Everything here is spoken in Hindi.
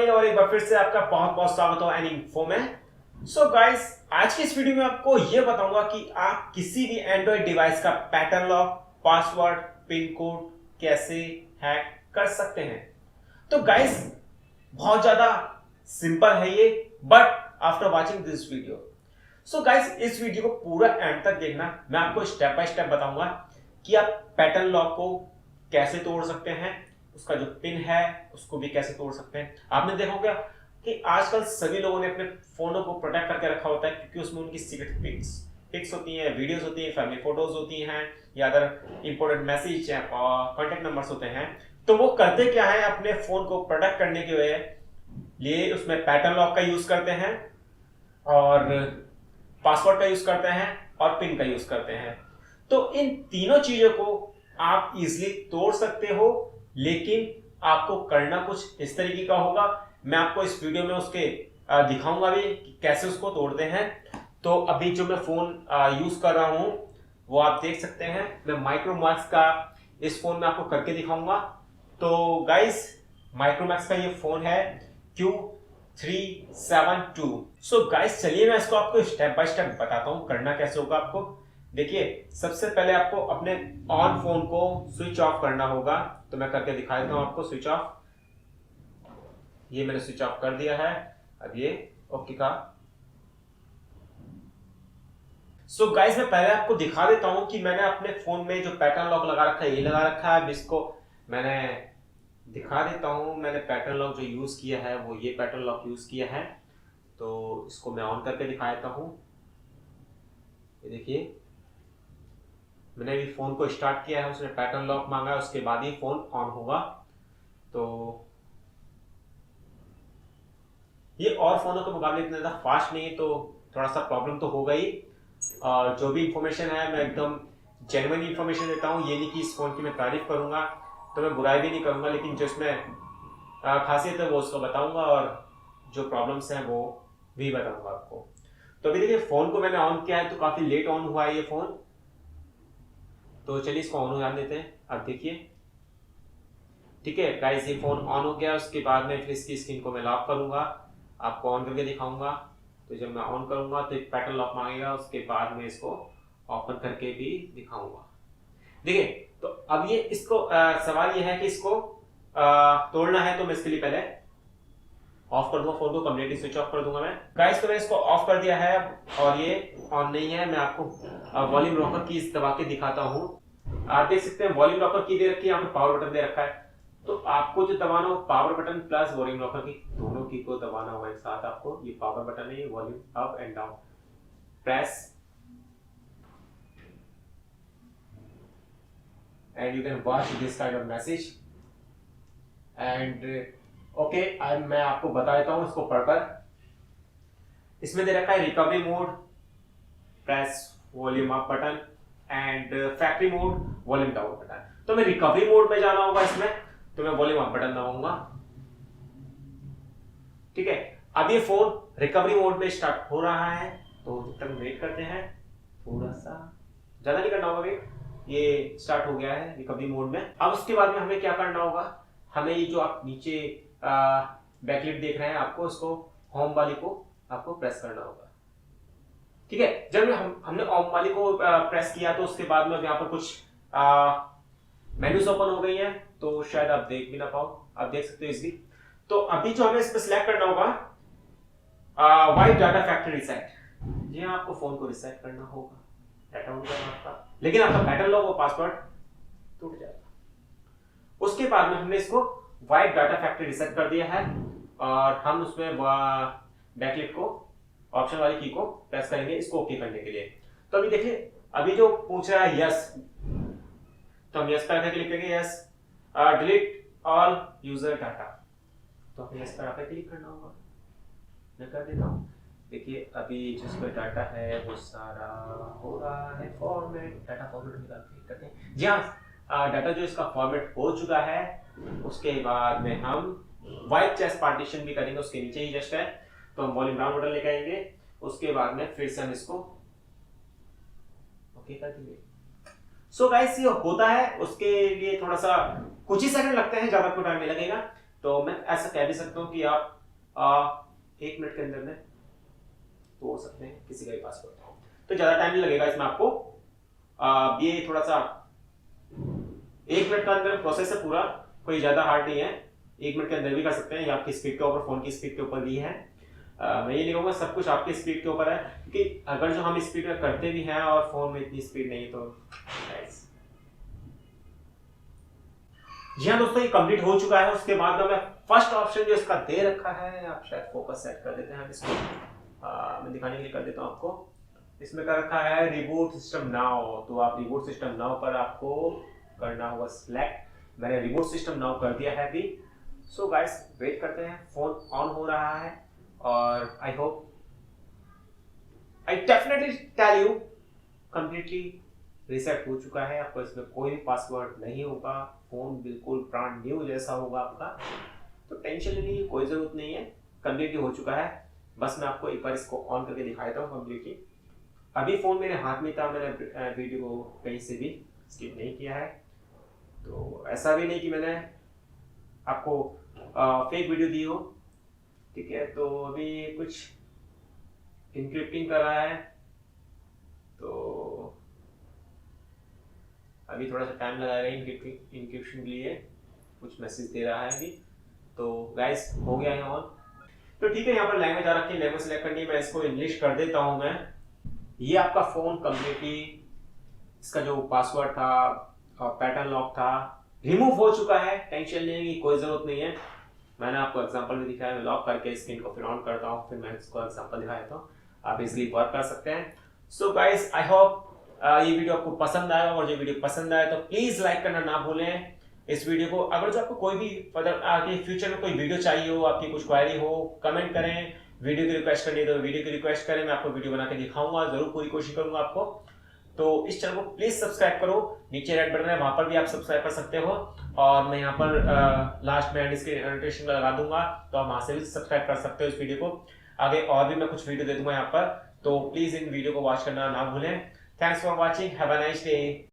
मॉर्निंग और एक बार फिर से आपका बहुत बहुत स्वागत हो एनी इन्फो में। सो गाइस, आज की इस वीडियो में आपको ये बताऊंगा कि आप किसी भी एंड्रॉइड डिवाइस का pattern lock, password, pin code कैसे हैक कर सकते हैं। तो गाइस, बहुत ज्यादा सिंपल है ये, but after watching this video, so guys इस वीडियो को पूरा एंड तक देखना। मैं आपको स्टेप बाय स्टेप बताऊंगा कि आप पैटर्न लॉक को कैसे तोड़ सकते हैं, उसका जो पिन है उसको भी कैसे तोड़ सकते हैं। आपने देखा होगा कि आजकल सभी लोगों ने अपने फोनों को प्रोटेक्ट करके रखा होता है, क्योंकि उसमें उनकी सीक्रेट पिक्स होती हैं, वीडियोस होती हैं, फैमिली फोटोज होती हैं, या अदर इंपॉर्टेंट मैसेज और कॉन्टेक्ट नंबर्स होते हैं। तो वो करते क्या है, अपने फोन को प्रोटेक्ट करने के लिए उसमें पैटर्न लॉक का यूज करते हैं और पासवर्ड का यूज करते हैं और पिन का यूज करते हैं। तो इन तीनों चीजों को आप इजिली तोड़ सकते हो, लेकिन आपको करना कुछ इस तरीके का होगा। मैं आपको इस वीडियो में उसके दिखाऊंगा भी कि कैसे उसको तोड़ते हैं। तो अभी जो मैं फोन यूज कर रहा हूं वो आप देख सकते हैं। मैं माइक्रोमैक्स का इस फोन में आपको करके दिखाऊंगा। तो गाइस, माइक्रोमैक्स का ये फोन है Q372। सो गाइस, चलिए मैं इसको आपको स्टेप बाय स्टेप बताता हूं करना कैसे होगा आपको। देखिए, सबसे पहले आपको अपने ऑन फोन को स्विच ऑफ करना होगा। तो मैं करके दिखा देता हूं आपको स्विच ऑफ। ये मैंने स्विच ऑफ कर दिया है। अब ये ओके का। सो गाइस, मैं पहले आपको दिखा देता हूं कि मैंने अपने फोन में जो पैटर्न लॉक लगा रखा है ये लगा रखा है। अब इसको मैंने दिखा देता हूं। मैंने पैटर्न लॉक जो यूज किया है वो ये पैटर्न लॉक यूज किया है। तो इसको मैं ऑन करके दिखा देता हूं। ये देखिए, मैंने अभी फोन को स्टार्ट किया है, उसने पैटर्न लॉक मांगा है, उसके बाद ही फोन ऑन होगा। तो ये और फोनों के मुकाबले इतना ज्यादा फास्ट नहीं है, तो थोड़ा सा प्रॉब्लम तो होगा ही। और जो भी इंफॉर्मेशन है मैं एकदम जेन्युइन इंफॉर्मेशन देता हूँ। ये नहीं कि इस फोन की मैं तारीफ करूंगा तो मैं बुराई भी नहीं करूंगा, लेकिन जो इसमें खासियत है वो उसको बताऊंगा और जो प्रॉब्लम्स हैं वो भी बताऊंगा आपको। तो अभी देखिए, फोन को मैंने ऑन किया है तो काफी लेट ऑन हुआ है ये फोन। तो चलिए इसको ऑन हो जाने देते हैं। अब देखिए, ठीक है गाइस, ये फोन ऑन हो गया। उसके बाद में फिर इसकी स्क्रीन को मैं लॉक करूंगा, आपको ऑन करके दिखाऊंगा। तो जब मैं ऑन करूंगा तो एक पैटर्न लॉक मांगेगा, उसके बाद में इसको ओपन करके भी दिखाऊंगा। देखिए, तो अब ये इसको सवाल ये है कि इसको तोड़ना है। तो मैं इसके लिए पहले ऑफ कर दूंगा फोन को, कंप्लीटली स्विच ऑफ कर दूंगा मैं। गाइस, तो मैंने इसको ऑफ कर दिया है और ये ऑन नहीं है। मैं आपको वॉल्यूम रॉकर की दबा के दिखाता हूँ। आप देख सकते हैं वॉल्यूम रॉकर की दे रखी है, यहाँ पे पावर बटन दे रखा है। तो आपको जो दबाना हो power button plus volume rocker की दोनों की को दबाना होगा एक साथ आपको। ये पावर बटन है, ये volume up and down press and you can watch this kind of message and okay, मैं आपको बता देता हूँ इसको पढ़कर। इसमें दे रखा है recovery mode, press volume up button and factory mode, volume down button. तो मैं रिकवरी मोड में जाना होगा इसमें, तो मैं वॉल्यूम अप बटन दबाऊंगा। ठीक है, अब ये फोन रिकवरी मोड में स्टार्ट हो रहा है, तो जब तक वेट करते हैं। थोड़ा सा ज्यादा नहीं करना होगा वेट, ये स्टार्ट हो गया है रिकवरी मोड में। अब उसके बाद में हमें क्या करना होगा, हमें ये जो आप नीचे बैकलाइट देख रहे हैं आपको, इसको होम वाली को आपको प्रेस करना होगा। ठीक है, जब हमने होम वाली को प्रेस किया तो उसके बाद में यहाँ पर कुछ मेन्यूज ओपन हो गई हैं, तो शायद आप देख भी ना पाओ, आप देख सकते हो इसकी। तो अभी जो हमें इस पर सिलेक्ट करना होगा वाइप डाटा फैक्ट्री रिसेट। ये आपको फोन को रिसेट करना होगा, डाटा ऑन करना आपका, लेकिन आपका पैटर्न लॉक और पासवर्ड टूट जाएगा। उसके बाद में हमने इसको वाइप डाटा फैक्ट्री रिसेट कर दिया है और हम उसमें बैकलिट को ऑप्शन वाली की को प्रेस करेंगे इसको ओके करने के लिए। तो अभी देखिए, अभी जो पूछ रहा है यस, तो हम यस पर क्लिक करेंगे। Yes, delete all user data, तो हमें यस पर क्लिक करना होगा। मैं कर देता हूँ। देखिए, अभी जिसका डाटा है वो सारा हो रहा है फॉर्मेट, डाटा फॉर्मेट निकाल के करते हैं। जी हाँ, डाटा जो इसका फॉर्मेट हो चुका है, उसके बाद में हम वाइप चेस्ट पार्टीशन भी करेंगे, उसके नीचे ही जस्ट है। तो हम वॉल्यूम डाउन बटन लेके आएंगे, उसके बाद में फिर से हम इसको ओके कर देंगे। सो गाइस, ये होता है, उसके लिए थोड़ा सा कुछ ही सेकंड लगते हैं, ज्यादा कोई टाइम नहीं लगेगा। तो मैं ऐसा कह भी सकता हूँ कि आप 1 मिनट के अंदर में तोड़ सकते हैं किसी का भी पासवर्ड। तो ज़्यादा टाइम नहीं लगेगा इसमें आपको। ये थोड़ा सा 1 मिनट का अंदर प्रोसेस है पूरा, कोई ज़्यादा हार्ड नहीं है, 1 मिनट के अंदर भी कर सकते हैं। ये आपकी स्पीड के ऊपर, फ़ोन की स्पीड के ऊपर भी है। मैं ये नहीं कहूँगा सब कुछ आपकी स्पीड के ऊपर है, क्योंकि अगर जो हम स्पीड में करते भी हैं और फ़ोन में इतनी स्पीड नहीं तो जी हाँ दोस्तों, ये कंप्लीट हो चुका है। उसके बाद में मैं फर्स्ट ऑप्शन जो इसका दे रखा है, आप शायद फोकस सेट कर देते हैं इसको, मैं दिखाने के लिए कर देता हूँ आपको। इसमें कर रखा है रिबूट सिस्टम नाउ, तो आप रिबूट सिस्टम नाउ पर आपको करना होगा सिलेक्ट। मैंने रिबूट सिस्टम नाउ कर दिया है अभी। सो गाइस वेट करते हैं, फोन ऑन हो रहा है और I hope, I definitely tell you completely reset हो चुका है। आपको इसमें कोई भी पासवर्ड नहीं होगा, फोन बिल्कुल ब्रांड न्यू जैसा होगा आपका। तो टेंशन लेने की कोई जरूरत नहीं है, कंप्लीटली हो चुका है। बस मैं आपको एक बार इसको ऑन करके दिखा देता हूँ कंप्लीटली। अभी फोन मेरे हाथ में था, मैंने वीडियो को कहीं से भी स्किप नहीं किया है। तो ऐसा भी नहीं कि मैंने आपको फेक वीडियो दी हो, ठीक है। तो अभी कुछ इंक्रिप्टिंग कर रहा है, तो अभी थोड़ा सा टाइम लगाएगा इंक्रिप्शन के लिए, कुछ मैसेज दे रहा है अभी। तो गाइस हो गया है ऑन। तो ठीक है, यहाँ पर लैंग्वेज आ रखी है, लैंग्वेज सेलेक्ट करनी है। मैं इसको इंग्लिश कर देता हूँ मैं। ये आपका फोन कंप्लीटली, इसका जो पासवर्ड था, पैटर्न लॉक था, रिमूव हो चुका है। टेंशन लेने की कोई जरूरत नहीं है। मैंने आपको एग्जांपल में दिखाया, मैं लॉक करके स्क्रीन को फिर ऑन करता हूँ, फिर मैं इसको एग्जांपल दिखाया तो आप इजीली वर्क कर सकते हैं। सो गाइस आई होप ये वीडियो आपको पसंद आएगा, और जो वीडियो पसंद आए तो प्लीज लाइक करना ना भूलें इस वीडियो को। अगर जो आपको कोई भी फर्दर आगे फ्यूचर में कोई वीडियो चाहिए हो, आपकी कुछ क्वेरी हो, कमेंट करें। वीडियो की रिक्वेस्ट करनी है तो वीडियो की रिक्वेस्ट करें, मैं आपको वीडियो बना के दिखाऊंगा, जरूर पूरी कोशिश करूंगा आपको। तो इस चैनल को प्लीज सब्सक्राइब करो, नीचे रेड बटन है वहां पर भी आप सब्सक्राइब कर सकते हो, और मैं यहाँ पर लास्ट में इसके नोटिफिकेशन लगा दूंगा, तो आप वहां से भी सब्सक्राइब कर सकते हो इस वीडियो को। आगे और भी मैं कुछ वीडियो दे दूंगा यहाँ पर, तो प्लीज इन वीडियो को वॉच करना ना भूलें। Thanks for watching, have a nice day.